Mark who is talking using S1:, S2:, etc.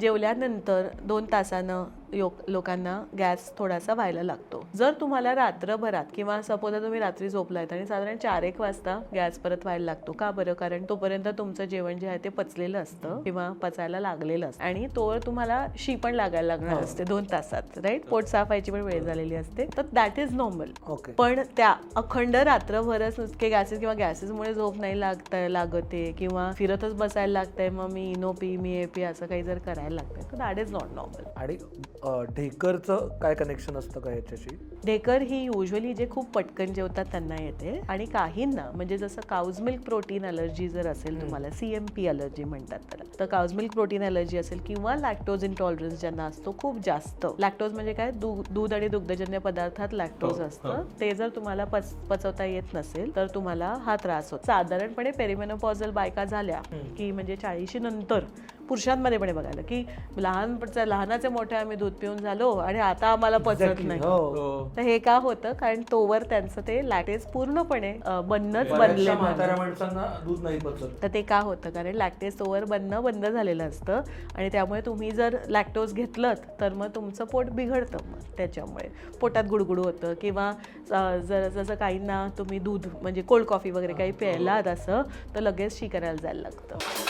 S1: जेवल्यानंतर 2 तासानं लोकांना गॅस थोडासा व्हायला लागतो. जर तुम्हाला रात्रभरात किंवा सपोज तुम्ही रात्री झोपलायत आणि साधारण 4-1 वाजता गॅस परत व्हायला लागतो. का बरं? कारण तोपर्यंत तुमचं जेवण जे आहे ते पचलेलं असतं किंवा पचायला लागलेलं असतं आणि तोवर तुम्हाला शी पण लागायला लागणार असते 2 तासात, राईट? पोट साफ व्हायची पण वेळ झालेली असते. तर दॅट इज नॉर्मल. पण त्या अखंड रात्रभरच नुसते गॅसेसमुळे झोप नाही लागते किंवा फिरतच बसायला लागतंय, मग मी इनो पी, मी ए पी असं काही जर करायला लागतंय तर दॅट इज नॉट नॉर्मल.
S2: आणि ढेकरचं काय कनेक्शन असतं का याच्याशी?
S1: ढेकर ही युजली जे खूप पटकन जेवतात त्यांना येते आणि काहींना म्हणजे जसं काउज मिल्क प्रोटीन अलर्जी जर असेल तुम्हाला, CMP अलर्जी म्हणतात त्याला, तर काउज मिल्क प्रोटीन अलर्जी असेल किंवा लॅक्टोज इंटॉलरन्स ज्यांना असतो खूप जास्त. लॅक्टोज म्हणजे काय? दूध आणि दुग्धजन्य पदार्थात लॅक्टोज असतं. ते जर तुम्हाला पचवता येत नसेल तर तुम्हाला हा त्रास होतो. साधारणपणे पेरिमेनोपॉझल बायका झाल्या की म्हणजे 40 नंतर पुरुषांमध्ये पण बघायला की लहानाचे मोठे आम्ही दूध पिऊन झालो आणि आता आम्हाला पचत नाही. तर हे का होतं? कारण तोवर त्यांचं ते लॅक्टेज पूर्णपणे बनणंच बनले
S2: दूध नाही पचत.
S1: तर ते का होतं? कारण लॅक्टेज तोवर बनणं बंद झालेलं असतं आणि त्यामुळे तुम्ही जर लॅक्टोज घेतलं तर मग तुमचं पोट बिघडतं. मग त्याच्यामुळे पोटात गुडगुड होतं किंवा जर जसं काहींना तुम्ही दूध म्हणजे कोल्ड कॉफी वगैरे काही प्यायलात असं तर लगेच शी करायला जायला लागतं.